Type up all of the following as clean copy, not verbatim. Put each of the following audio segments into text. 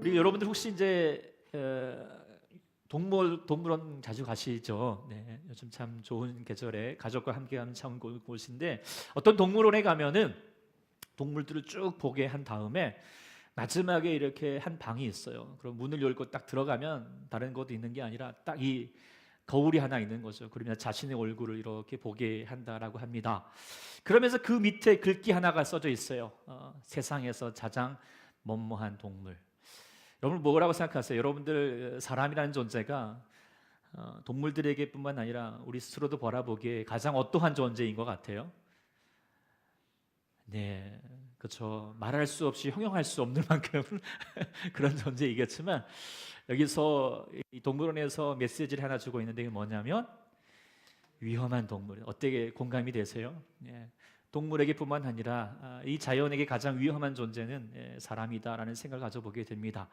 우리 여러분들 혹시 이제 동물원 자주 가시죠? 네, 요즘 참 좋은 계절에 가족과 함께하면 참 좋은 곳인데, 어떤 동물원에 가면은 동물들을 쭉 보게 한 다음에 마지막에 이렇게 한 방이 있어요. 그럼 문을 열고 딱 들어가면 다른 것도 있는 게 아니라 딱 이 거울이 하나 있는 거죠. 그러면 자신의 얼굴을 이렇게 보게 한다라고 합니다. 그러면서 그 밑에 글귀 하나가 써져 있어요. 세상에서 가장 먼모한 동물. 여러분 뭐라고 생각하세요? 여러분들 사람이라는 존재가 동물들에게뿐만 아니라 우리 스스로도 바라보기에 가장 어떠한 존재인 것 같아요? 네, 그렇죠. 말할 수 없이 형용할 수 없는 만큼 그런 존재이겠지만, 여기서 이 동물원에서 메시지를 하나 주고 있는데 이게 뭐냐면 위험한 동물. 어떻게 공감이 되세요? 예, 동물에게뿐만 아니라 이 자연에게 가장 위험한 존재는 사람이다라는 생각을 가져보게 됩니다.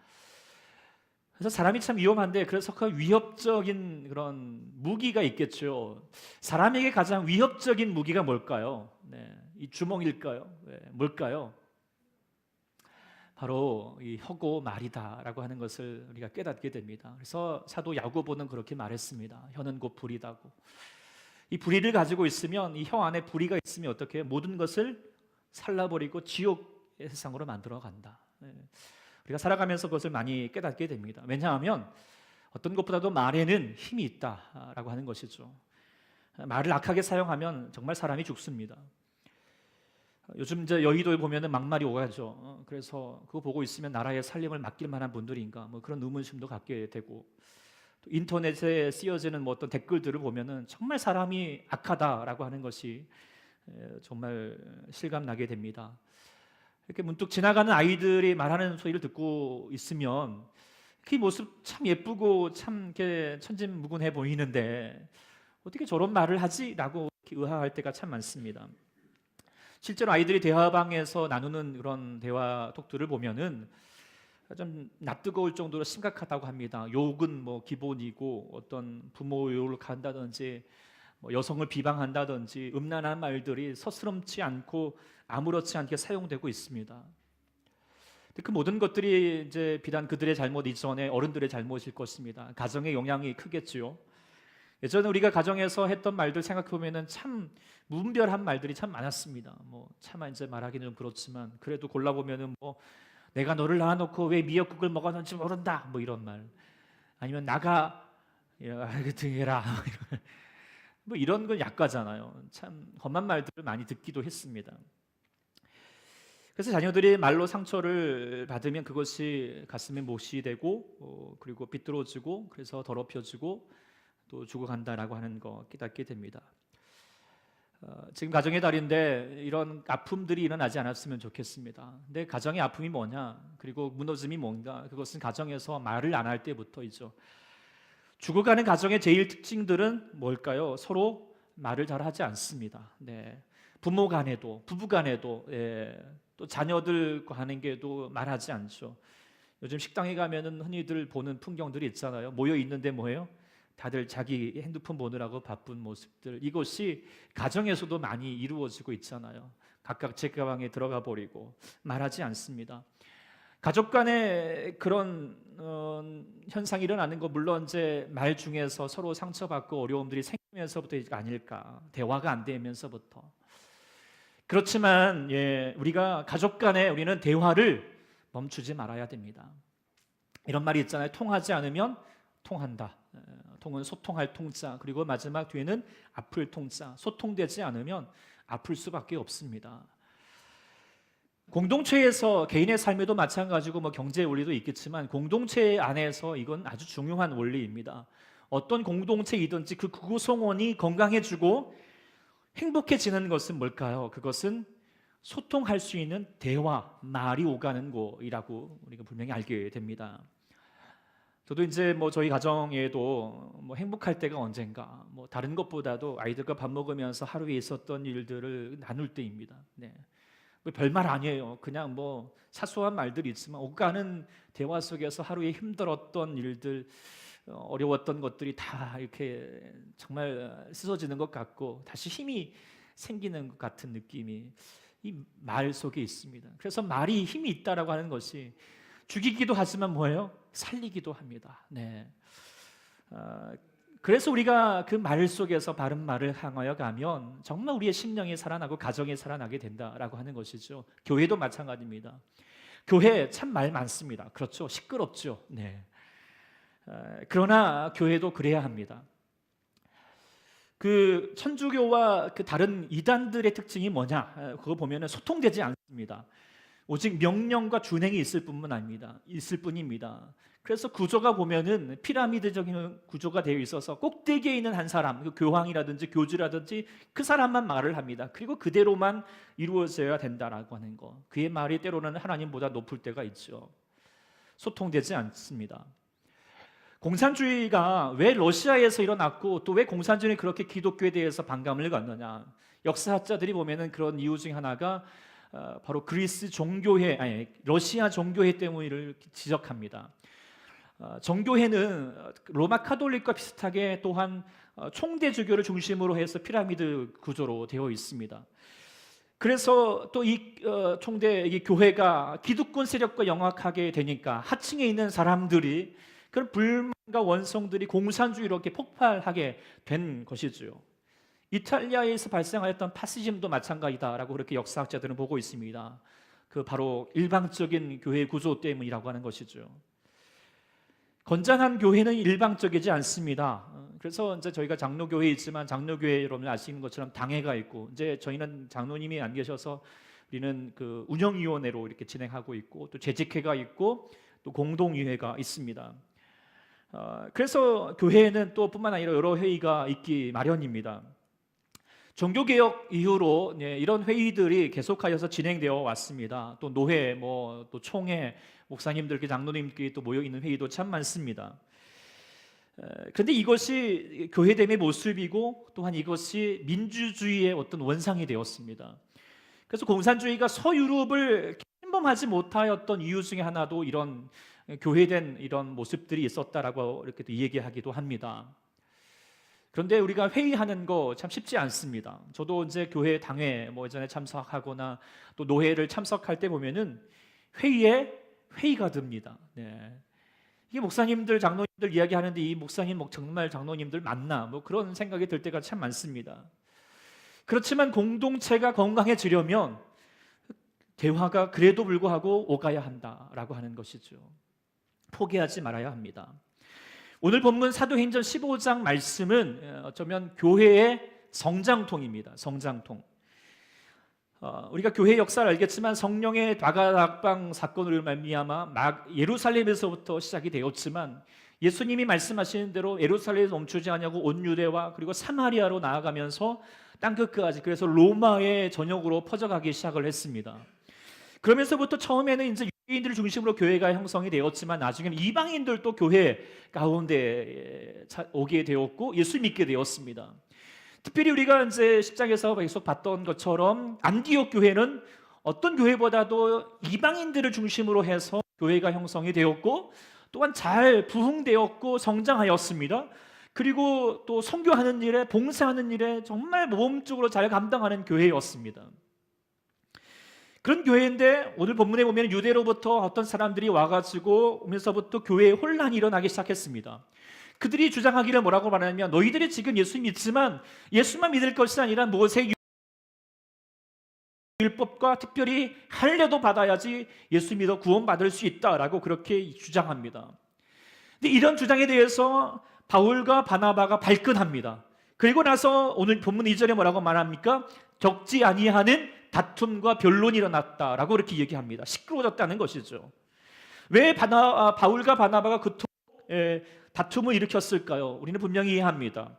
그래서 사람이 참 위험한데, 그래서 그 위협적인 그런 무기가 있겠죠. 사람에게 가장 위협적인 무기가 뭘까요? 네, 이 주먹일까요? 네, 뭘까요? 바로 이 혀고 말이다라고 하는 것을 우리가 깨닫게 됩니다. 그래서 사도 야고보는 그렇게 말했습니다. 혀는 곧 불이다고. 이 불의를 가지고 있으면, 이 혀 안에 불의가 있으면 어떻게 해요? 모든 것을 살라버리고 지옥의 세상으로 만들어 간다. 네. 우리가 살아가면서 그것을 많이 깨닫게 됩니다. 왜냐하면 어떤 것보다도 말에는 힘이 있다라고 하는 것이죠. 말을 악하게 사용하면 정말 사람이 죽습니다. 요즘 이제 여의도에 보면은 막말이 오가죠. 그래서 그거 보고 있으면 나라의 살림을 맡길 만한 분들인가, 뭐 그런 의문심도 갖게 되고, 또 인터넷에 쓰여지는 뭐 어떤 댓글들을 보면은 정말 사람이 악하다라고 하는 것이 정말 실감나게 됩니다. 이렇게 문득 지나가는 아이들이 말하는 소리를 듣고 있으면 그 모습 참 예쁘고 참 이렇게 천진무군해 보이는데 어떻게 저런 말을 하지라고 의아할 때가 참 많습니다. 실제로 아이들이 대화방에서 나누는 그런 대화톡들을 보면은 좀 낯뜨거울 정도로 심각하다고 합니다. 욕은 뭐 기본이고, 어떤 부모 욕을 한다든지, 뭐 여성을 비방한다든지, 음란한 말들이 서스럼지 않고 아무렇지 않게 사용되고 있습니다. 그 모든 것들이 이제 비단 그들의 잘못 이전에 어른들의 잘못일 것입니다. 가정의 영향이 크겠지요. 예전에 우리가 가정에서 했던 말들 생각해 보면은 참 무분별한 말들이 참 많았습니다. 뭐 차마 이제 말하기는 좀 그렇지만, 그래도 골라 보면은 뭐 내가 너를 낳아놓고 왜 미역국을 먹었는지 모른다, 뭐 이런 말, 아니면 나가 등해라 뭐 이런 건 약과잖아요. 참 험한 말들을 많이 듣기도 했습니다. 그래서 자녀들이 말로 상처를 받으면 그것이 가슴에 못이 되고, 그리고 비뚤어지고, 그래서 더럽혀지고 또 죽어간다라고 하는 거 깨닫게 됩니다. 지금 가정의 달인데 이런 아픔들이 일어나지 않았으면 좋겠습니다. 근데 가정의 아픔이 뭐냐, 그리고 무너짐이 뭔가, 그것은 가정에서 말을 안 할 때부터이죠. 죽어가는 가정의 제일 특징들은 뭘까요? 서로 말을 잘 하지 않습니다. 네. 부모 간에도, 부부 간에도, 또 자녀들과 하는 게도 말하지 않죠. 요즘 식당에 가면은 흔히들 보는 풍경들이 있잖아요. 모여 있는데 뭐예요? 다들 자기 핸드폰 보느라고 바쁜 모습들. 이것이 가정에서도 많이 이루어지고 있잖아요. 각각 제 가방에 들어가 버리고 말하지 않습니다. 가족 간에 그런 현상이 일어나는 거, 물론 이제 말 중에서 서로 상처받고 어려움들이 생기면서부터 아닐까, 대화가 안 되면서부터. 그렇지만 우리가 가족 간에 우리는 대화를 멈추지 말아야 됩니다. 이런 말이 있잖아요. 통하지 않으면 통한다. 통은 소통할 통자, 그리고 마지막 뒤에는 아플 통자. 소통되지 않으면 아플 수밖에 없습니다. 공동체에서, 개인의 삶에도 마찬가지고 뭐 경제의 원리도 있겠지만, 공동체 안에서 이건 아주 중요한 원리입니다. 어떤 공동체이든지 그 구성원이 건강해지고 행복해지는 것은 뭘까요? 그것은 소통할 수 있는 대화, 말이 오가는 곳이라고 우리가 분명히 알게 됩니다. 저도 이제 뭐 저희 가정에도 뭐 행복할 때가 언젠가, 뭐 다른 것보다도 아이들과 밥 먹으면서 하루에 있었던 일들을 나눌 때입니다. 네. 별말 아니에요. 그냥 뭐 사소한 말들이 있지만 오가는 대화 속에서 하루에 힘들었던 일들, 어려웠던 것들이 다 이렇게 정말 씻어지는 것 같고 다시 힘이 생기는 것 같은 느낌이 이 말 속에 있습니다. 그래서 말이 힘이 있다라고 하는 것이 죽이기도 하지만 뭐예요? 살리기도 합니다. 네. 그래서 우리가 그 말 속에서 바른 말을 향하여 가면 정말 우리의 심령이 살아나고 가정이 살아나게 된다라고 하는 것이죠. 교회도 마찬가지입니다. 교회 참 말 많습니다. 그렇죠? 시끄럽죠. 네. 그러나 교회도 그래야 합니다. 그 천주교와 그 다른 이단들의 특징이 뭐냐? 그거 보면은 소통되지 않습니다. 오직 명령과 준행이 있을 뿐입니다. 그래서 구조가 보면은 피라미드적인 구조가 되어 있어서 꼭대기에 있는 한 사람, 그 교황이라든지 교주라든지 그 사람만 말을 합니다. 그리고 그대로만 이루어져야 된다라고 하는 거. 그의 말이 때로는 하나님보다 높을 때가 있죠. 소통되지 않습니다. 공산주의가 왜 러시아에서 일어났고 또 왜 공산주의는 그렇게 기독교에 대해서 반감을 갖느냐? 역사학자들이 보면은 그런 이유 중 하나가 바로 러시아 종교회 때문을 지적합니다. 정교회는 로마 카톨릭과 비슷하게 또한 총대주교를 중심으로 해서 피라미드 구조로 되어 있습니다. 그래서 또 이 교회가 기득권 세력과 영합하게 되니까 하층에 있는 사람들이 그런 불만과 원성들이 공산주의로 이렇게 폭발하게 된 것이죠. 이탈리아에서 발생하였던 파시즘도 마찬가지다라고 그렇게 역사학자들은 보고 있습니다. 그 바로 일방적인 교회 구조 때문이라고 하는 것이죠. 건장한 교회는 일방적이지 않습니다. 그래서 이제 저희가 장로교회에 있지만 장로교회 여러분 아시는 것처럼 당회가 있고 이제 저희는 장로님이 안 계셔서 우리는 그 운영위원회로 이렇게 진행하고 있고 또 재직회가 있고 또 공동위회가 있습니다. 그래서 교회에는 또 뿐만 아니라 여러 회의가 있기 마련입니다. 종교개혁 이후로 이런 회의들이 계속하여서 진행되어 왔습니다. 또 노회, 또 총회, 목사님들, 장로님들끼리 또 모여 있는 회의도 참 많습니다. 그런데 이것이 교회됨의 모습이고 또한 이것이 민주주의의 어떤 원상이 되었습니다. 그래서 공산주의가 서유럽을 침범하지 못하였던 이유 중에 하나도 이런 교회된 이런 모습들이 있었다라고 이렇게 또 얘기하기도 합니다. 그런데 우리가 회의하는 거 참 쉽지 않습니다. 저도 이제 교회 당회 예전에 참석하거나 또 노회를 참석할 때 보면은 회의가 듭니다. 네. 이게 목사님들, 장로님들 이야기하는데 이 목사님 정말 장로님들 맞나? 그런 생각이 들 때가 참 많습니다. 그렇지만 공동체가 건강해지려면 대화가 그래도 불구하고 오가야 한다라고 하는 것이죠. 포기하지 말아야 합니다. 오늘 본문 사도행전 15장 말씀은 어쩌면 교회의 성장통입니다. 성장통. 우리가 교회 역사를 알겠지만 성령의 다가락방 사건으로 말미암아 예루살렘에서부터 시작이 되었지만 예수님이 말씀하시는 대로 예루살렘에서 멈추지 않냐고 온 유대와 그리고 사마리아로 나아가면서 땅끝까지 그래서 로마의 전역으로 퍼져가기 시작을 했습니다. 그러면서부터 처음에는 이제 유대인들을 중심으로 교회가 형성이 되었지만 나중에는 이방인들도 교회 가운데 오게 되었고 예수 믿게 되었습니다. 특별히 우리가 이제 10장에서 계속 봤던 것처럼 안디옥 교회는 어떤 교회보다도 이방인들을 중심으로 해서 교회가 형성이 되었고 또한 잘 부흥되었고 성장하였습니다. 그리고 또 선교하는 일에 봉사하는 일에 정말 모범적으로 잘 감당하는 교회였습니다. 그런 교회인데 오늘 본문에 보면 유대로부터 어떤 사람들이 와가지고 오면서부터 교회에 혼란이 일어나기 시작했습니다. 그들이 주장하기를 뭐라고 말하냐면 너희들이 지금 예수 믿지만 예수만 믿을 것이 아니라 모세 율법과 특별히 할례도 받아야지 예수 믿어 구원받을 수 있다라고 그렇게 주장합니다. 근데 이런 주장에 대해서 바울과 바나바가 발끈합니다. 그리고 나서 오늘 본문 2절에 뭐라고 말합니까? 적지 아니하는 다툼과 변론이 일어났다라고 이렇게 얘기합니다. 시끄러워졌다는 것이죠. 왜 바울과 바나바가 그토록 다툼을 일으켰을까요? 우리는 분명히 이해합니다.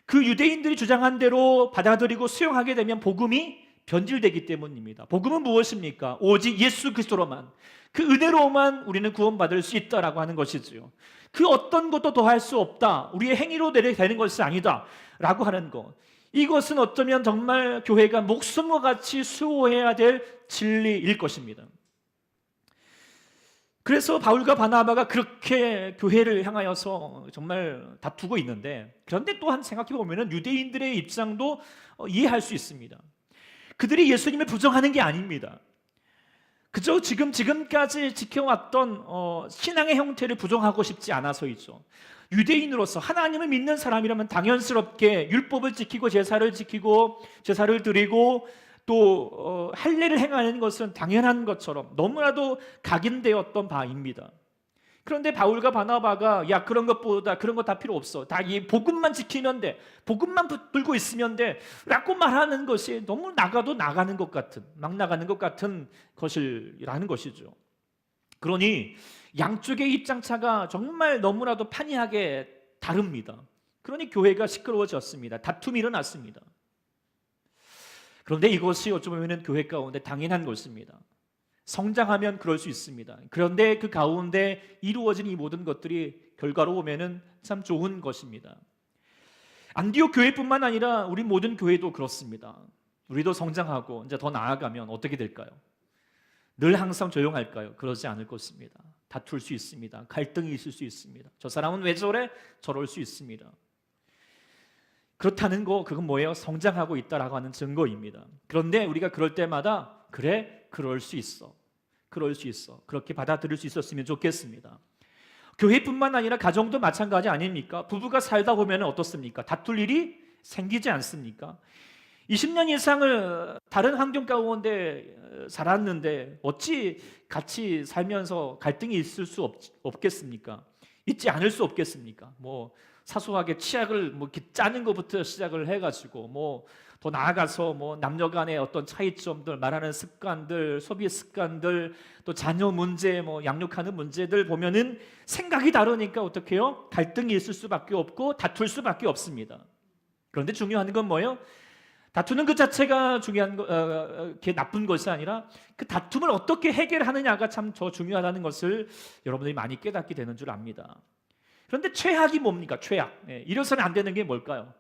그 유대인들이 주장한 대로 받아들이고 수용하게 되면 복음이 변질되기 때문입니다. 복음은 무엇입니까? 오직 예수 그리스도로만, 그 은혜로만 우리는 구원받을 수 있다라고 하는 것이지요. 그 어떤 것도 더할 수 없다. 우리의 행위로 되는 것이 아니다 라고 하는 것. 이것은 어쩌면 정말 교회가 목숨과 같이 수호해야 될 진리일 것입니다. 그래서 바울과 바나바가 그렇게 교회를 향하여서 정말 다투고 있는데, 그런데 또한 생각해 보면 유대인들의 입장도 이해할 수 있습니다. 그들이 예수님을 부정하는 게 아닙니다. 그저 지금까지 지켜왔던 신앙의 형태를 부정하고 싶지 않아서이죠. 유대인으로서 하나님을 믿는 사람이라면 당연스럽게 율법을 지키고 제사를 드리고 또 할례를 행하는 것은 당연한 것처럼 너무나도 각인되었던 바입니다. 그런데 바울과 바나바가 야 그런 것보다 그런 거 다 필요 없어. 다 이 복음만 지키면 돼. 복음만 붙들고 있으면 돼. 라고 말하는 것이 너무 나가도 나가는 것 같은 막 나가는 것 같은 것이라는 것이죠. 그러니 양쪽의 입장차가 정말 너무나도 판이하게 다릅니다. 그러니 교회가 시끄러워졌습니다. 다툼이 일어났습니다. 그런데 이것이 어쩌면 교회 가운데 당연한 것입니다. 성장하면 그럴 수 있습니다. 그런데 그 가운데 이루어진 이 모든 것들이 결과로 보면은 참 좋은 것입니다. 안디옥 교회뿐만 아니라 우리 모든 교회도 그렇습니다. 우리도 성장하고 이제 더 나아가면 어떻게 될까요? 늘 항상 조용할까요? 그러지 않을 것입니다. 다툴 수 있습니다. 갈등이 있을 수 있습니다. 저 사람은 왜 저래? 저럴 수 있습니다. 그렇다는 거 그건 뭐예요? 성장하고 있다라고 하는 증거입니다. 그런데 우리가 그럴 때마다 그래 그럴 수 있어. 그렇게 받아들일 수 있었으면 좋겠습니다. 교회뿐만 아니라 가정도 마찬가지 아닙니까? 부부가 살다 보면 어떻습니까? 다툴 일이 생기지 않습니까? 20년 이상을 다른 환경 가운데 살았는데 어찌 같이 살면서 갈등이 있을 수 없겠습니까? 있지 않을 수 없겠습니까? 뭐 사소하게 치약을 뭐 이렇게 짜는 것부터 시작을 해가지고 뭐 더 나아가서 뭐 남녀 간의 어떤 차이점들, 말하는 습관들, 소비 습관들, 또 자녀 문제, 뭐 양육하는 문제들 보면은 생각이 다르니까 어떻게 해요? 갈등이 있을 수밖에 없고 다툴 수밖에 없습니다. 그런데 중요한 건 뭐예요? 다투는 그 자체가 중요한 게 나쁜 것이 아니라 그 다툼을 어떻게 해결하느냐가 참 더 중요하다는 것을 여러분들이 많이 깨닫게 되는 줄 압니다. 그런데 최악이 뭡니까? 최악. 이래서는 안 되는 게 뭘까요?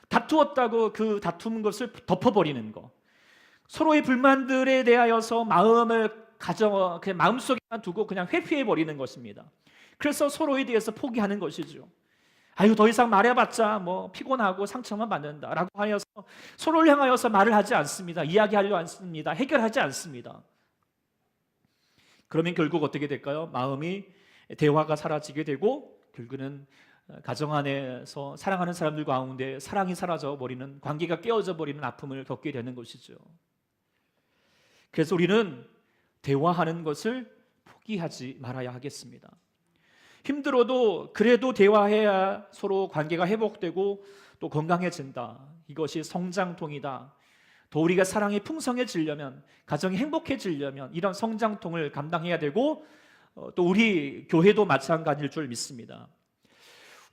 다투었다고 그 다투는 것을 덮어버리는 거. 서로의 불만들에 대하여서 그냥 마음속에만 두고 그냥 회피해 버리는 것입니다. 그래서 서로에 대해서 포기하는 것이죠. 아유 더 이상 말해봤자 뭐 피곤하고 상처만 받는다라고 하여서 서로를 향하여서 말을 하지 않습니다. 이야기하려 않습니다. 해결하지 않습니다. 그러면 결국 어떻게 될까요? 마음이 대화가 사라지게 되고 결국은 가정 안에서 사랑하는 사람들 가운데 사랑이 사라져 버리는, 관계가 깨어져 버리는 아픔을 겪게 되는 것이죠. 그래서 우리는 대화하는 것을 포기하지 말아야 하겠습니다. 힘들어도 그래도 대화해야 서로 관계가 회복되고 또 건강해진다. 이것이 성장통이다. 더 우리가 사랑이 풍성해지려면, 가정이 행복해지려면 이런 성장통을 감당해야 되고 또 우리 교회도 마찬가지일 줄 믿습니다.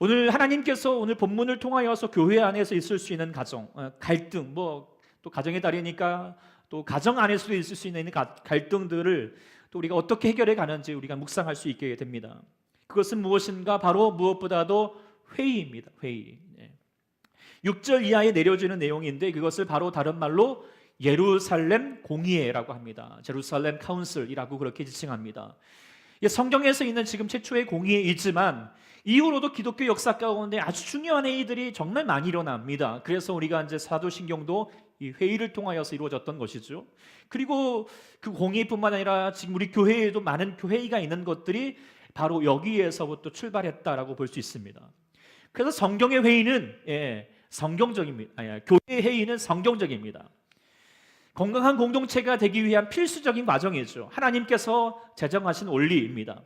오늘 하나님께서 오늘 본문을 통하여서 교회 안에서 있을 수 있는 가정, 갈등, 또 가정의 달이니까 또 가정 안에서도 있을 수 있는 갈등들을 또 우리가 어떻게 해결해 가는지 우리가 묵상할 수 있게 됩니다. 그것은 무엇인가? 바로 무엇보다도 회의입니다. 회의. 6절 이하에 내려지는 내용인데 그것을 바로 다른 말로 예루살렘 공의회라고 합니다. 제루살렘 카운슬이라고 그렇게 지칭합니다. 성경에서 있는 지금 최초의 공의회이지만 이후로도 기독교 역사 가운데 아주 중요한 회의들이 정말 많이 일어납니다. 그래서 우리가 이제 사도신경도 이 회의를 통하여서 이루어졌던 것이죠. 그리고 그 공의뿐만 아니라 지금 우리 교회에도 많은 회의가 있는 것들이 바로 여기에서부터 출발했다라고 볼 수 있습니다. 그래서 성경의 회의는 성경적입니다. 교회의 회의는 성경적입니다. 건강한 공동체가 되기 위한 필수적인 과정이죠. 하나님께서 제정하신 원리입니다.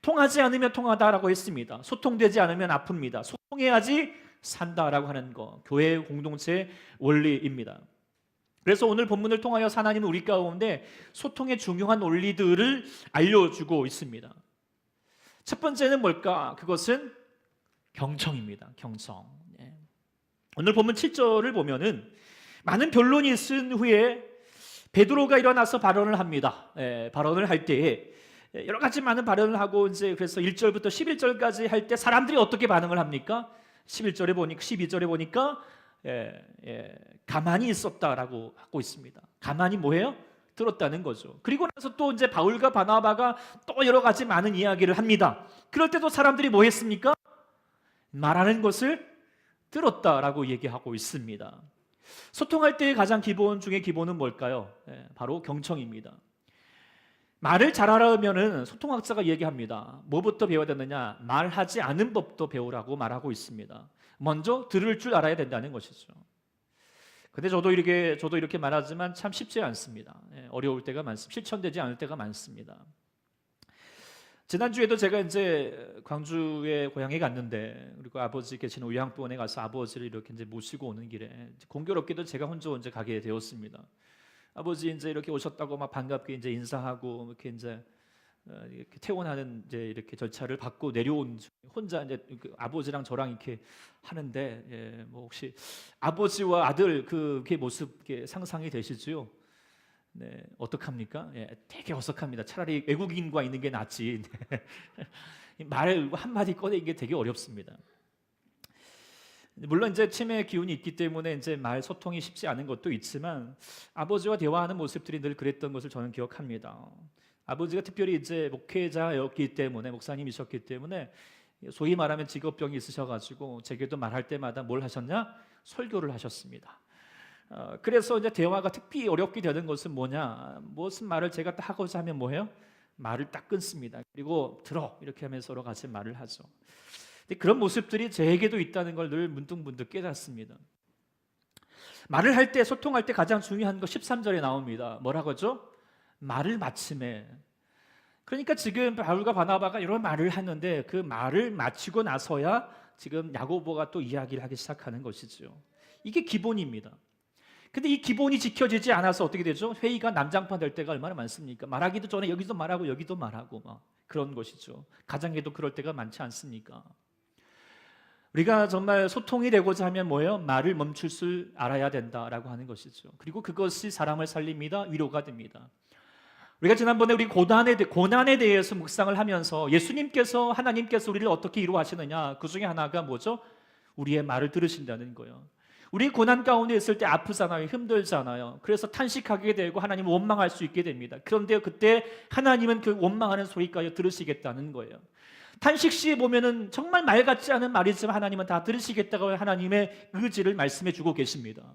통하지 않으면 통하다라고 했습니다. 소통되지 않으면 아픕니다. 소통해야지 산다라고 하는 거, 교회 공동체의 원리입니다. 그래서 오늘 본문을 통하여 하나님은 우리 가운데 소통의 중요한 원리들을 알려주고 있습니다. 첫 번째는 뭘까? 그것은 경청입니다. 경청. 오늘 본문 7절을 보면은 많은 변론이 있은 후에 베드로가 일어나서 발언을 합니다. 발언을 할 때에 여러 가지 많은 발언을 하고 이제 그래서 1절부터 11절까지 할 때 사람들이 어떻게 반응을 합니까? 11절에 보니까 12절에 보니까 가만히 있었다라고 하고 있습니다. 가만히 뭐예요? 들었다는 거죠. 그리고 나서 또 이제 바울과 바나바가 또 여러 가지 많은 이야기를 합니다. 그럴 때도 사람들이 뭐 했습니까? 말하는 것을 들었다라고 얘기하고 있습니다. 소통할 때의 가장 기본 중에 기본은 뭘까요? 바로 경청입니다. 말을 잘하려면은 소통학자가 얘기합니다. 뭐부터 배워야 되느냐? 말하지 않은 법도 배우라고 말하고 있습니다. 먼저 들을 줄 알아야 된다는 것이죠. 근데 저도 이렇게 말하지만 참 쉽지 않습니다. 어려울 때가 많습니다. 실천되지 않을 때가 많습니다. 지난주에도 제가 이제 광주에 고향에 갔는데, 그리고 아버지 계시는 요양병원에 가서 아버지를 이렇게 이제 모시고 오는 길에 공교롭게도 제가 혼자 가게 되었습니다. 아버지 이제 이렇게 오셨다고 막 반갑게 이제 인사하고 이렇게 이제 이렇게 퇴원하는 이제 이렇게 절차를 받고 내려온 혼자 이제 아버지랑 저랑 이렇게 하는데, 뭐 혹시 아버지와 아들 그게 모습 상상이 되시죠? 네, 어떡합니까? 되게 어색합니다. 차라리 외국인과 있는 게 낫지. 말 한마디 꺼내는 게 되게 어렵습니다. 물론 이제 치매 기운이 있기 때문에 이제 말 소통이 쉽지 않은 것도 있지만, 아버지와 대화하는 모습들이 늘 그랬던 것을 저는 기억합니다. 아버지가 특별히 이제 목회자였기 때문에, 목사님이셨기 때문에 소위 말하면 직업병이 있으셔가지고 제게도 말할 때마다 뭘 하셨냐? 설교를 하셨습니다. 그래서 이제 대화가 특히 어렵게 되는 것은 뭐냐? 무슨 말을 제가 딱 하고자 하면 뭐예요? 말을 딱 끊습니다. 그리고 들어 이렇게 하면서 서로 같이 말을 하죠. 근데 그런 모습들이 제게도 있다는 걸 늘 문득문득 깨닫습니다. 말을 할 때, 소통할 때 가장 중요한 거 13절에 나옵니다. 뭐라고 하죠? 말을 마침에. 그러니까 지금 바울과 바나바가 이런 말을 하는데 그 말을 마치고 나서야 지금 야고보가 또 이야기를 하기 시작하는 것이죠. 이게 기본입니다. 근데 이 기본이 지켜지지 않아서 어떻게 되죠? 회의가 난장판 될 때가 얼마나 많습니까? 말하기도 전에 여기도 말하고 여기도 말하고 막 그런 것이죠. 가정에도 그럴 때가 많지 않습니까? 우리가 정말 소통이 되고자 하면 뭐예요? 말을 멈출 줄 알아야 된다라고 하는 것이죠. 그리고 그것이 사람을 살립니다. 위로가 됩니다. 우리가 지난번에 우리 고난에 대해서 묵상을 하면서 예수님께서, 하나님께서 우리를 어떻게 위로하시느냐, 그 중에 하나가 뭐죠? 우리의 말을 들으신다는 거예요. 우리 고난 가운데 있을 때 아프잖아요. 힘들잖아요. 그래서 탄식하게 되고 하나님을 원망할 수 있게 됩니다. 그런데 그때 하나님은 그 원망하는 소리까지 들으시겠다는 거예요. 탄식 시에 보면은 정말 말 같지 않은 말이지만 하나님은 다 들으시겠다고 하나님의 의지를 말씀해 주고 계십니다.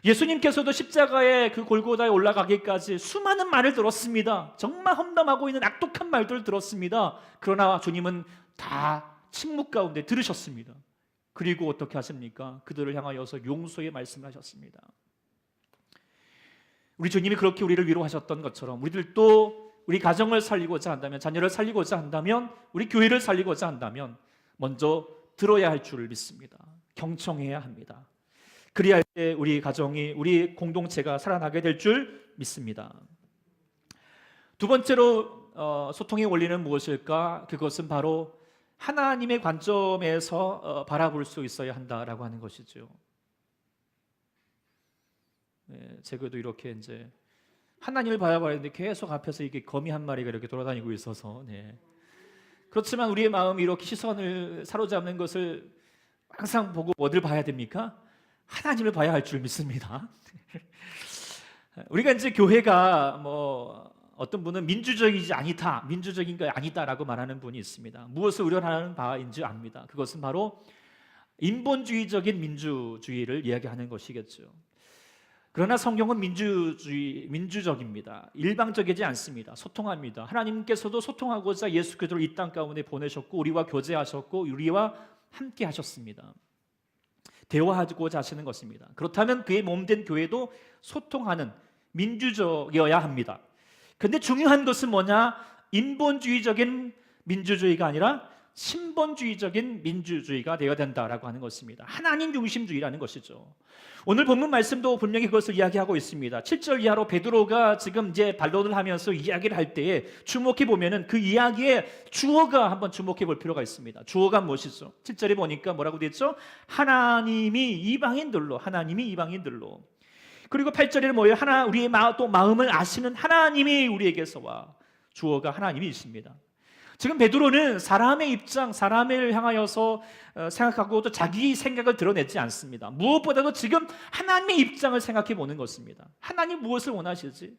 예수님께서도 십자가에 그 골고다에 올라가기까지 수많은 말을 들었습니다. 정말 험담하고 있는 악독한 말들을 들었습니다. 그러나 주님은 다 침묵 가운데 들으셨습니다. 그리고 어떻게 하십니까? 그들을 향하여서 용서의 말씀을 하셨습니다. 우리 주님이 그렇게 우리를 위로하셨던 것처럼 우리들도 우리 가정을 살리고자 한다면, 자녀를 살리고자 한다면, 우리 교회를 살리고자 한다면 먼저 들어야 할 줄을 믿습니다. 경청해야 합니다. 그래야 할 때 우리 가정이, 우리 공동체가 살아나게 될 줄 믿습니다. 두 번째로 소통의 원리는 무엇일까? 그것은 바로 하나님의 관점에서 바라볼 수 있어야 한다라고 하는 것이죠. 제가도 이렇게 이제 하나님을 바라봐야 하는데 계속 앞에서 이게 거미 한 마리가 이렇게 돌아다니고 있어서, 그렇지만 우리의 마음이 이렇게 시선을 사로잡는 것을 항상 보고 뭐를 봐야 됩니까? 하나님을 봐야 할 줄 믿습니다. 우리가 이제 교회가 어떤 분은 민주적인 거 아니다라고 말하는 분이 있습니다. 무엇을 우려하는 바인지 압니다. 그것은 바로 인본주의적인 민주주의를 이야기하는 것이겠죠. 그러나 성경은 민주적입니다. 일방적이지 않습니다. 소통합니다. 하나님께서도 소통하고자 예수 그리스도를 이 땅 가운데 보내셨고 우리와 교제하셨고 우리와 함께 하셨습니다. 대화하고자 하시는 것입니다. 그렇다면 그의 몸된 교회도 소통하는 민주적이어야 합니다. 근데 중요한 것은 뭐냐? 인본주의적인 민주주의가 아니라 신본주의적인 민주주의가 되어야 된다라고 하는 것입니다. 하나님 중심주의라는 것이죠. 오늘 본문 말씀도 분명히 그것을 이야기하고 있습니다. 7절 이하로 베드로가 지금 이제 반론을 하면서 이야기를 할 때에 주목해 보면은 그 이야기의 주어가 한번 주목해 볼 필요가 있습니다. 주어가 무엇이죠? 7절에 보니까 뭐라고 되어 하나님이 이방인들로. 그리고 8절에는 뭐예요? 우리의 또 마음을 아시는 하나님이 우리에게서 와. 주어가 하나님이십니다. 지금 베드로는 사람의 입장, 사람을 향하여서 생각하고 또 자기 생각을 드러내지 않습니다. 무엇보다도 지금 하나님의 입장을 생각해 보는 것입니다. 하나님 무엇을 원하실지,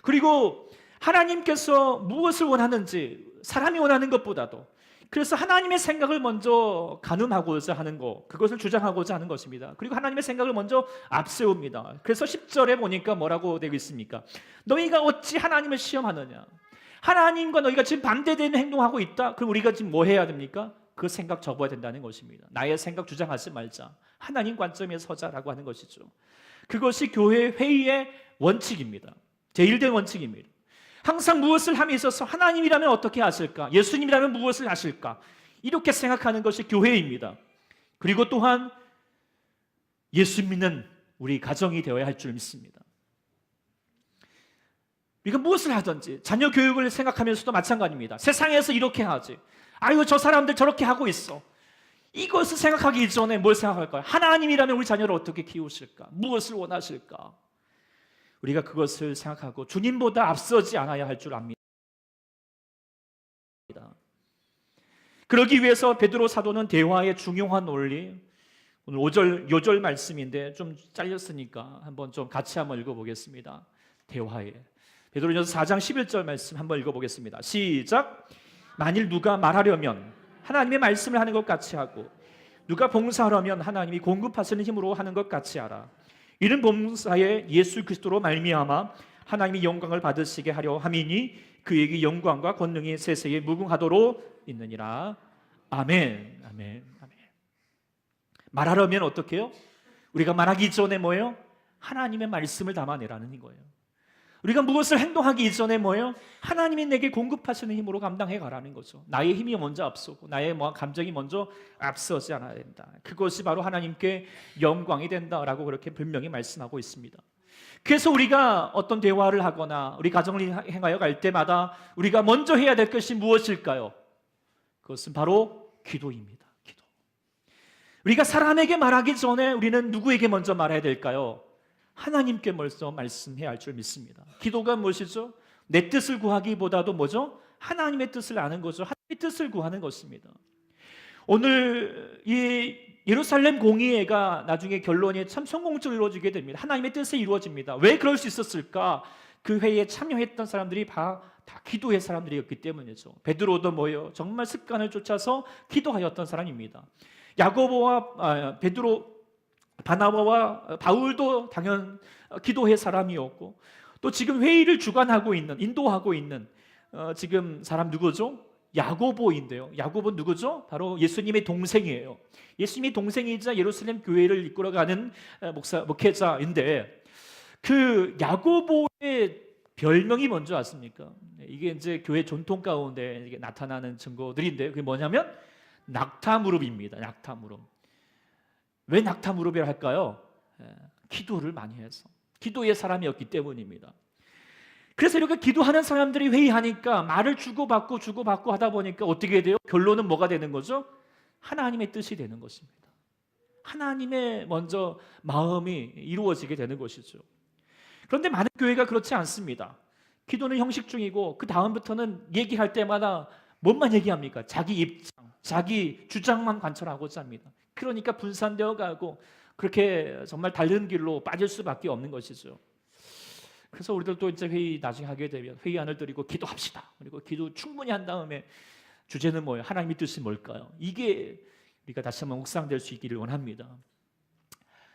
그리고 하나님께서 무엇을 원하는지 사람이 원하는 것보다도 그래서 하나님의 생각을 먼저 가늠하고자 하는 것, 그것을 주장하고자 하는 것입니다. 그리고 하나님의 생각을 먼저 앞세웁니다. 그래서 10절에 보니까 뭐라고 되어 있습니까? 너희가 어찌 하나님을 시험하느냐? 하나님과 너희가 지금 반대되는 행동하고 있다? 그럼 우리가 지금 뭐 해야 됩니까? 그 생각 접어야 된다는 것입니다. 나의 생각 주장하지 말자. 하나님 관점에 서자라고 하는 것이죠. 그것이 교회 회의의 원칙입니다. 제1대 원칙입니다. 항상 무엇을 함에 있어서 하나님이라면 어떻게 하실까? 예수님이라면 무엇을 하실까? 이렇게 생각하는 것이 교회입니다. 그리고 또한 예수 믿는 우리 가정이 되어야 할 줄 믿습니다. 우리가 무엇을 하든지 자녀 교육을 생각하면서도 마찬가지입니다. 세상에서 이렇게 하지. 아유, 저 사람들 저렇게 하고 있어. 이것을 생각하기 이전에 뭘 생각할까요? 하나님이라면 우리 자녀를 어떻게 키우실까? 무엇을 원하실까? 우리가 그것을 생각하고 주님보다 앞서지 않아야 할 줄 압니다. 그러기 위해서 베드로 사도는 대화의 중요한 원리, 오늘 5절 말씀인데 좀 잘렸으니까 한번 좀 같이 한번 읽어보겠습니다. 대화에 베드로전서 4장 11절 말씀 한번 읽어보겠습니다. 시작. 만일 누가 말하려면 하나님의 말씀을 하는 것 같이 하고 누가 봉사하려면 하나님이 공급하시는 힘으로 하는 것 같이 하라. 이는 봉사에 예수 그리스도로 말미암아 하나님이 영광을 받으시게 하려 함이니 그에게 영광과 권능이 세세에 무궁하도록 있느니라. 아멘. 아멘. 아멘. 말하려면 어떻게 해요? 우리가 말하기 전에 뭐예요? 하나님의 말씀을 담아내라는 거예요. 우리가 무엇을 행동하기 이전에 뭐예요? 하나님이 내게 공급하시는 힘으로 감당해 가라는 거죠. 나의 힘이 먼저 앞서고 나의 감정이 먼저 앞서지 않아야 된다. 그것이 바로 하나님께 영광이 된다라고 그렇게 분명히 말씀하고 있습니다. 그래서 우리가 어떤 대화를 하거나 우리 가정을 행하여 갈 때마다 우리가 먼저 해야 될 것이 무엇일까요? 그것은 바로 기도입니다. 기도. 우리가 사람에게 말하기 전에 우리는 누구에게 먼저 말해야 될까요? 하나님께 먼저 말씀해야 할 줄 믿습니다. 기도가 무엇이죠? 내 뜻을 구하기보다도 뭐죠? 하나님의 뜻을 아는 거죠. 하나님의 뜻을 구하는 것입니다. 오늘 이 예루살렘 공의회가 나중에 결론이 참 성공적으로 이루어지게 됩니다. 하나님의 뜻이 이루어집니다. 왜 그럴 수 있었을까? 그 회의에 참여했던 사람들이 다 기도의 사람들이었기 때문이죠. 베드로도 뭐예요? 정말 습관을 쫓아서 기도하였던 사람입니다. 야고보와 베드로, 바나바와 바울도 당연 기도의 사람이었고, 또 지금 회의를 주관하고 있는, 인도하고 있는 지금 사람 누구죠? 야고보인데요. 야고보 누구죠? 바로 예수님의 동생이에요. 예수님의 동생이자 예루살렘 교회를 이끌어가는 목회자인데, 그 야고보의 별명이 뭔지 아십니까? 이게 이제 교회 전통 가운데 이게 나타나는 증거들인데, 그게 뭐냐면 낙타무릎입니다. 낙타무릎. 왜 낙타무릎이라 할까요? 기도를 많이 해서, 기도의 사람이었기 때문입니다. 그래서 이렇게 기도하는 사람들이 회의하니까 말을 주고받고 하다 보니까 어떻게 돼요? 결론은 뭐가 되는 거죠? 하나님의 뜻이 되는 것입니다. 하나님의 먼저 마음이 이루어지게 되는 것이죠. 그런데 많은 교회가 그렇지 않습니다. 기도는 형식 중이고 그 다음부터는 얘기할 때마다 뭔만 얘기합니까? 자기 입장, 자기 주장만 관철하고자 합니다. 그러니까 분산되어 가고 그렇게 정말 다른 길로 빠질 수밖에 없는 것이죠. 그래서 우리들도 이제 회의 나중에 하게 되면 회의안을 드리고 기도합시다. 그리고 기도 충분히 한 다음에 주제는 뭐예요? 하나님의 뜻이 뭘까요? 이게 우리가 다시 한번 묵상될 수 있기를 원합니다.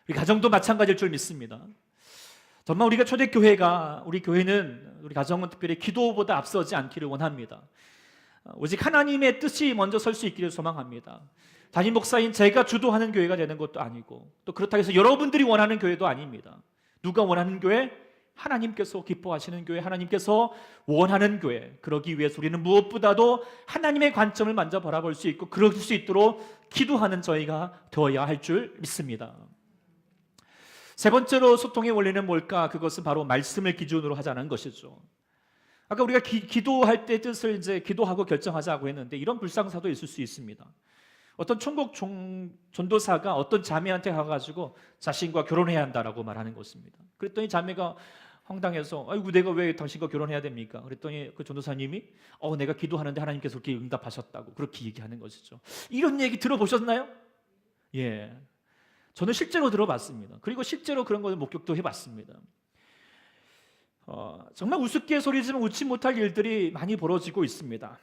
우리 가정도 마찬가지일 줄 믿습니다. 정말 우리가 초대교회가, 우리 교회는, 우리 가정은 특별히 기도보다 앞서지 않기를 원합니다. 오직 하나님의 뜻이 먼저 설 수 있기를 소망합니다. 담임 목사인 제가 주도하는 교회가 되는 것도 아니고, 또 그렇다고 해서 여러분들이 원하는 교회도 아닙니다. 누가 원하는 교회? 하나님께서 기뻐하시는 교회, 하나님께서 원하는 교회. 그러기 위해서 우리는 무엇보다도 하나님의 관점을 먼저 바라볼 수 있고 그럴 수 있도록 기도하는 저희가 되어야 할 줄 믿습니다. 세 번째로 소통의 원리는 뭘까? 그것은 바로 말씀을 기준으로 하자는 것이죠. 아까 우리가 기도할 때 뜻을 이제 기도하고 결정하자고 했는데, 이런 불상사도 있을 수 있습니다. 어떤 천국 전도사가 어떤 자매한테 가가지고 자신과 결혼해야 한다라고 말하는 것입니다. 그랬더니 자매가 황당해서, 아이고 내가 왜 당신과 결혼해야 됩니까? 그랬더니 그 전도사님이 내가 기도하는데 하나님께서 그렇게 응답하셨다고 그렇게 얘기하는 것이죠. 이런 얘기 들어보셨나요? 예, 저는 실제로 들어봤습니다. 그리고 실제로 그런 것을 목격도 해봤습니다. 정말 우습게 소리지만 웃지 못할 일들이 많이 벌어지고 있습니다.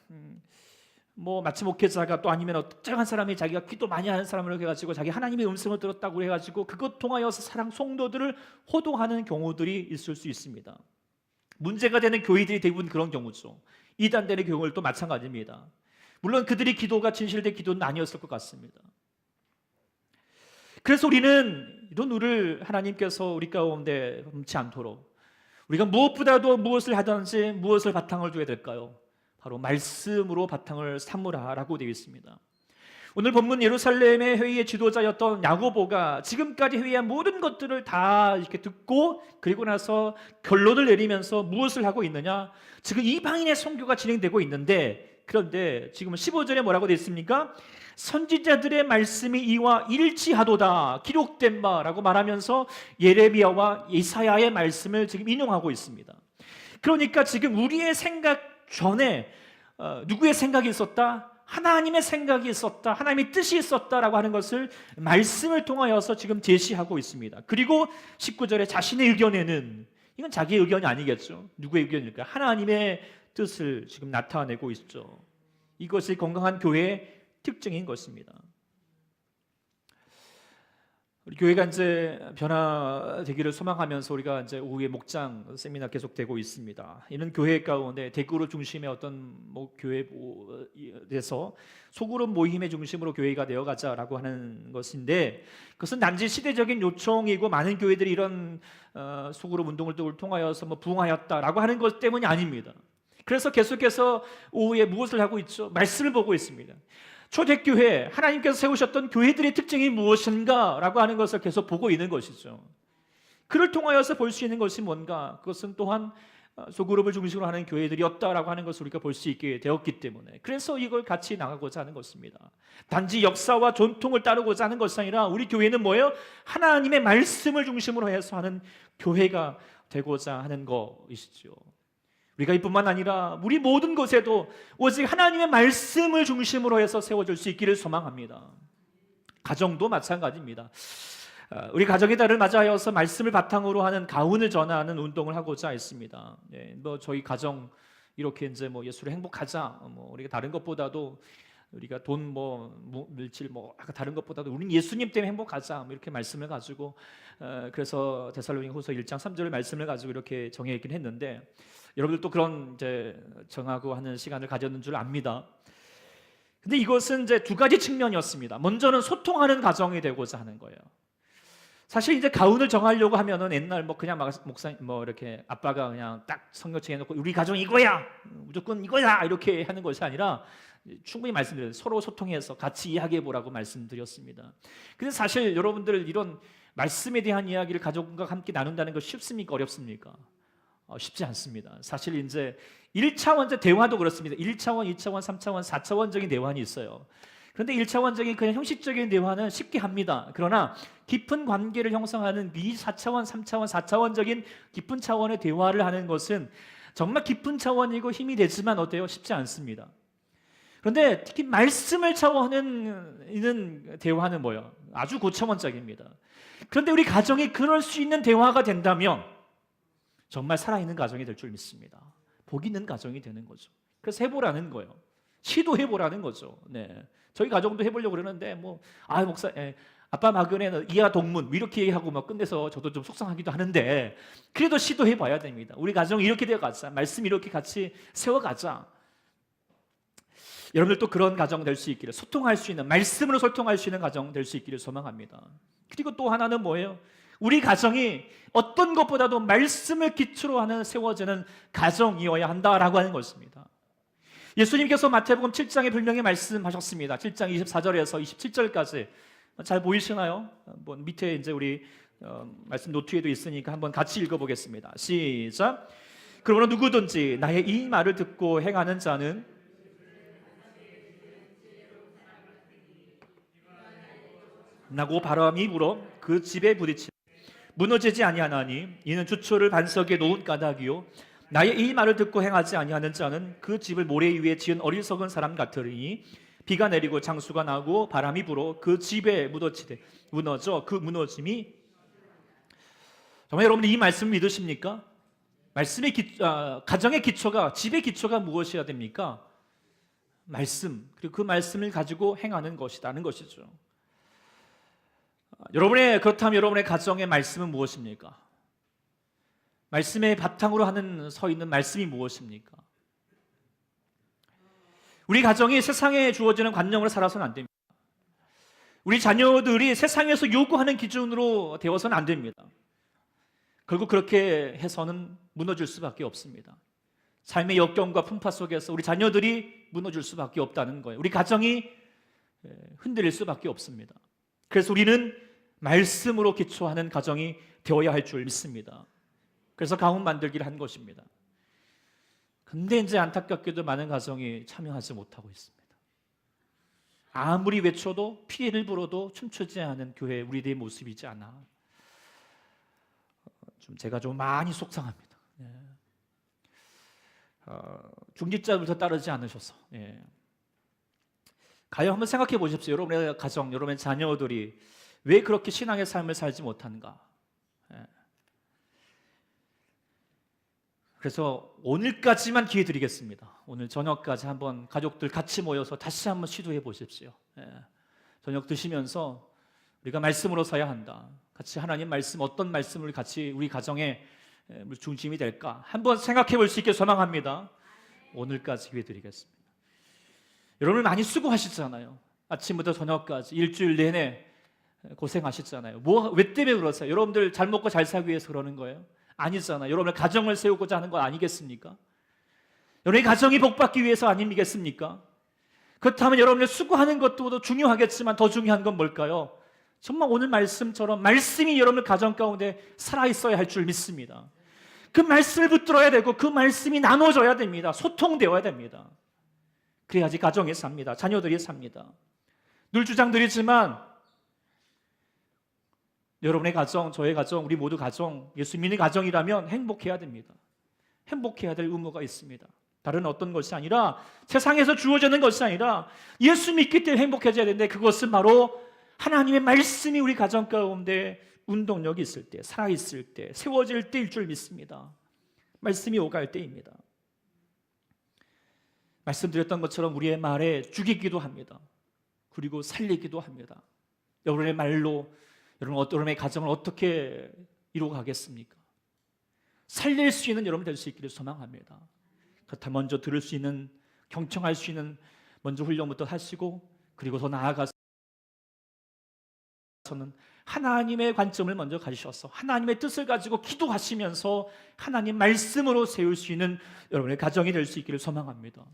뭐 마치 목회자가 또 아니면 특정한 사람이 자기가 기도 많이 하는 사람을 해가지고 자기 하나님의 음성을 들었다고 해가지고 그것 통하여서 사랑 성도들을 호도하는 경우들이 있을 수 있습니다. 문제가 되는 교회들이 대부분 그런 경우죠. 이단되는 경우들도 마찬가지입니다. 물론 그들이 기도가 진실된 기도는 아니었을 것 같습니다. 그래서 우리는 이런 우를 하나님께서 우리 가운데 흠치 않도록 우리가 무엇보다도 무엇을 하든지 무엇을 바탕을 둬야 될까요? 바로 말씀으로 바탕을 삼으라라고 되어 있습니다. 오늘 본문 예루살렘의 회의의 지도자였던 야고보가 지금까지 회의한 모든 것들을 다 이렇게 듣고 그리고 나서 결론을 내리면서 무엇을 하고 있느냐? 지금 이방인의 선교가 진행되고 있는데 그런데 지금 15절에 뭐라고 되어 있습니까? 선지자들의 말씀이 이와 일치하도다 기록된 바라고 말하면서 예레미야와 이사야의 말씀을 지금 인용하고 있습니다. 그러니까 지금 우리의 생각 전에 누구의 생각이 있었다? 하나님의 생각이 있었다, 하나님의 뜻이 있었다라고 하는 것을 말씀을 통하여서 지금 제시하고 있습니다. 그리고 19절에 자신의 의견에는 이건 자기의 의견이 아니겠죠. 누구의 의견일까? 하나님의 뜻을 지금 나타내고 있죠. 이것이 건강한 교회의 특징인 것입니다. 우리 교회가 이제 변화되기를 소망하면서 우리가 이제 오후에 목장 세미나 계속되고 있습니다. 이런 교회 가운데 대그룹 중심의 어떤 교회에서 소그룹 모임의 중심으로 교회가 되어가자라고 하는 것인데 그것은 단지 시대적인 요청이고 많은 교회들이 이런 소그룹 운동을 통하여서 부흥하였다라고 하는 것 때문이 아닙니다. 그래서 계속해서 오후에 무엇을 하고 있죠? 말씀을 보고 있습니다. 초대교회, 하나님께서 세우셨던 교회들의 특징이 무엇인가 라고 하는 것을 계속 보고 있는 것이죠. 그를 통하여서 볼 수 있는 것이 뭔가, 그것은 또한 소그룹을 중심으로 하는 교회들이었다라고 하는 것을 우리가 볼 수 있게 되었기 때문에 그래서 이걸 같이 나가고자 하는 것입니다. 단지 역사와 전통을 따르고자 하는 것이 아니라 우리 교회는 뭐예요? 하나님의 말씀을 중심으로 해서 하는 교회가 되고자 하는 것이시죠. 우리가 이뿐만 아니라 우리 모든 것에도 오직 하나님의 말씀을 중심으로 해서 세워질 수 있기를 소망합니다. 가정도 마찬가지입니다. 우리 가정의 달을 맞이하여서 말씀을 바탕으로 하는 가훈을 전하는 운동을 하고자 했습니다. 저희 가정 이렇게 이제 예수를 행복하자. 우리가 다른 것보다도 우리가 돈 물질 다른 것보다도 우리는 예수님 때문에 행복하자. 이렇게 말씀을 가지고 그래서 데살로니가후서 1장 3절 말씀을 가지고 이렇게 정해있긴 했는데 여러분들도 그런 이제 정하고 하는 시간을 가졌는 줄 압니다. 근데 이것은 이제 두 가지 측면이었습니다. 먼저는 소통하는 가정이 되고자 하는 거예요. 사실 이제 가훈을 정하려고 하면은 옛날 그냥 목사님 이렇게 아빠가 그냥 딱 성경책 해놓고 우리 가정 이거야 무조건 이거야 이렇게 하는 것이 아니라 충분히 말씀드려요. 서로 소통해서 같이 이야기해 보라고 말씀드렸습니다. 근데 사실 여러분들 이런 말씀에 대한 이야기를 가족과 함께 나눈다는 거 쉽습니까? 어렵습니까? 쉽지 않습니다. 사실 이제 1차원적 대화도 그렇습니다. 1차원, 2차원, 3차원, 4차원적인 대화는 있어요. 그런데 1차원적인 그냥 형식적인 대화는 쉽게 합니다. 그러나 깊은 관계를 형성하는 이 4차원, 3차원, 4차원적인 깊은 차원의 대화를 하는 것은 정말 깊은 차원이고 힘이 되지만 어때요? 쉽지 않습니다. 그런데 특히 말씀을 차원하는 대화는 뭐예요? 아주 고차원적입니다. 그런데 우리 가정이 그럴 수 있는 대화가 된다면 정말 살아있는 가정이 될 줄 믿습니다. 복 있는 가정이 되는 거죠. 그래서 해보라는 거예요. 시도해보라는 거죠. 네. 저희 가정도 해보려고 그러는데 목사, 아빠 마그네는 이하 동문 이렇게 얘기하고 끝내서 저도 좀 속상하기도 하는데 그래도 시도해봐야 됩니다. 우리 가정 이렇게 되어가자. 말씀 이렇게 같이 세워가자. 여러분들도 그런 가정 될 수 있기를, 소통할 수 있는, 말씀으로 소통할 수 있는 가정 될 수 있기를 소망합니다. 그리고 또 하나는 뭐예요? 우리 가정이 어떤 것보다도 말씀을 기초로 하는 세워지는 가정이어야 한다라고 하는 것입니다. 예수님께서 마태복음 7장에 분명히 말씀하셨습니다. 7장 24절에서 27절까지 잘 보이시나요? 한번 밑에 이제 우리 말씀 노트에도 있으니까 한번 같이 읽어보겠습니다. 시작. 그러므로 누구든지 나의 이 말을 듣고 행하는 자는 나고 바람이 불어 그 집에 부딪히 무너지지 아니하나니 이는 주초를 반석에 놓은 까닭이요 나의 이 말을 듣고 행하지 아니하는 자는 그 집을 모래 위에 지은 어리석은 사람 같으리니 비가 내리고 장수가 나고 바람이 불어 그 집에 묻어지되 무너져 그 무너짐이. 정말 여러분 이 말씀 믿으십니까? 말씀의 가정의 기초가, 집의 기초가 무엇이어야 됩니까? 말씀, 그리고 그 말씀을 가지고 행하는 것이라는 것이죠. 그렇다면 여러분의 가정의 말씀은 무엇입니까? 말씀의 바탕으로 서 있는 말씀이 무엇입니까? 우리 가정이 세상에 주어지는 관념으로 살아서는 안 됩니다. 우리 자녀들이 세상에서 요구하는 기준으로 되어서는 안 됩니다. 결국 그렇게 해서는 무너질 수밖에 없습니다. 삶의 역경과 풍파 속에서 우리 자녀들이 무너질 수밖에 없다는 거예요. 우리 가정이 흔들릴 수밖에 없습니다. 그래서 우리는 말씀으로 기초하는 가정이 되어야 할 줄 믿습니다. 그래서 가문 만들기를 한 것입니다. 근데 이제 안타깝게도 많은 가정이 참여하지 못하고 있습니다. 아무리 외쳐도 피해를 불어도 춤추지 않은 교회 우리들의 모습이지 않아. 제가 좀 많이 속상합니다. 중직자부터 따르지 않으셔서. 가요 한번 생각해 보십시오. 여러분의 가정, 여러분의 자녀들이 왜 그렇게 신앙의 삶을 살지 못하는가? 그래서 오늘까지만 기회 드리겠습니다. 오늘 저녁까지 한번 가족들 같이 모여서 다시 한번 시도해 보십시오. 저녁 드시면서 우리가 말씀으로 서야 한다. 같이 하나님 말씀, 어떤 말씀을 같이 우리 가정의 중심이 될까? 한번 생각해 볼 수 있게 소망합니다. 오늘까지 기회 드리겠습니다. 여러분 많이 수고하시잖아요. 아침부터 저녁까지 일주일 내내 고생하셨잖아요. 왜 때문에 그러세요? 여러분들 잘 먹고 잘 살기 위해서 그러는 거예요? 아니잖아요. 여러분의 가정을 세우고자 하는 거 아니겠습니까? 여러분의 가정이 복받기 위해서 아니겠습니까? 그렇다면 여러분의 수고하는 것도 중요하겠지만 더 중요한 건 뭘까요? 정말 오늘 말씀처럼 말씀이 여러분의 가정 가운데 살아있어야 할 줄 믿습니다. 그 말씀을 붙들어야 되고 그 말씀이 나눠져야 됩니다. 소통되어야 됩니다. 그래야지 가정이 삽니다. 자녀들이 삽니다. 늘 주장드리지만 여러분의 가정, 저의 가정, 우리 모두 가정, 예수 믿는 가정이라면 행복해야 됩니다. 행복해야 될 의무가 있습니다. 다른 어떤 것이 아니라 세상에서 주어지는 것이 아니라 예수 믿기 때문에 행복해져야 되는데 그것은 바로 하나님의 말씀이 우리 가정 가운데 운동력이 있을 때, 살아있을 때, 세워질 때일 줄 믿습니다. 말씀이 오갈 때입니다. 말씀드렸던 것처럼 우리의 말에 죽이기도 합니다. 그리고 살리기도 합니다. 여러분의 말로 여러분의 가정을 어떻게 이루어가겠습니까? 살릴 수 있는 여러분 될 수 있기를 소망합니다. 그렇다 먼저 들을 수 있는, 경청할 수 있는 먼저 훈련부터 하시고 그리고 더 나아가서는 하나님의 관점을 먼저 가지셔서 하나님의 뜻을 가지고 기도하시면서 하나님 말씀으로 세울 수 있는 여러분의 가정이 될 수 있기를 소망합니다.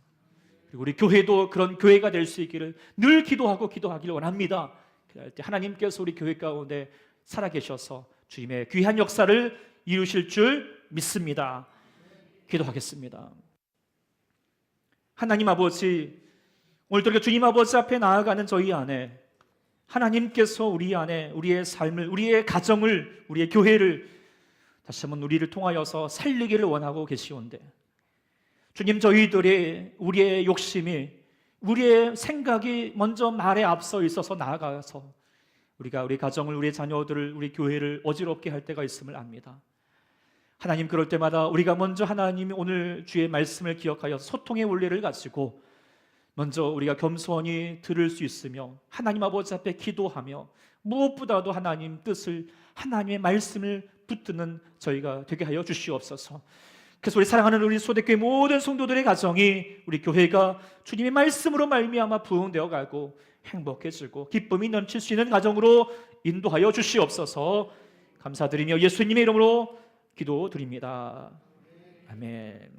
그리고 우리 교회도 그런 교회가 될 수 있기를 늘 기도하기를 원합니다. 그럴 때 하나님께서 우리 교회 가운데 살아계셔서 주님의 귀한 역사를 이루실 줄 믿습니다. 기도하겠습니다. 하나님 아버지, 오늘도 주님 아버지 앞에 나아가는 저희 안에 하나님께서 우리 안에 우리의 삶을, 우리의 가정을, 우리의 교회를 다시 한번 우리를 통하여서 살리기를 원하고 계시온데 주님, 우리의 욕심이, 우리의 생각이 먼저 말에 앞서 있어서 나아가서 우리가 우리 가정을, 우리 자녀들을, 우리 교회를 어지럽게 할 때가 있음을 압니다. 하나님, 그럴 때마다 우리가 먼저 하나님이 오늘 주의 말씀을 기억하여 소통의 원리를 가지고 먼저 우리가 겸손히 들을 수 있으며 하나님 아버지 앞에 기도하며 무엇보다도 하나님 뜻을, 하나님의 말씀을 붙드는 저희가 되게 하여 주시옵소서. 그래서 우리 사랑하는 우리 소대교회 모든 성도들의 가정이, 우리 교회가 주님의 말씀으로 말미암아 부흥되어 가고 행복해지고 기쁨이 넘칠 수 있는 가정으로 인도하여 주시옵소서. 감사드리며 예수님의 이름으로 기도드립니다. 아멘.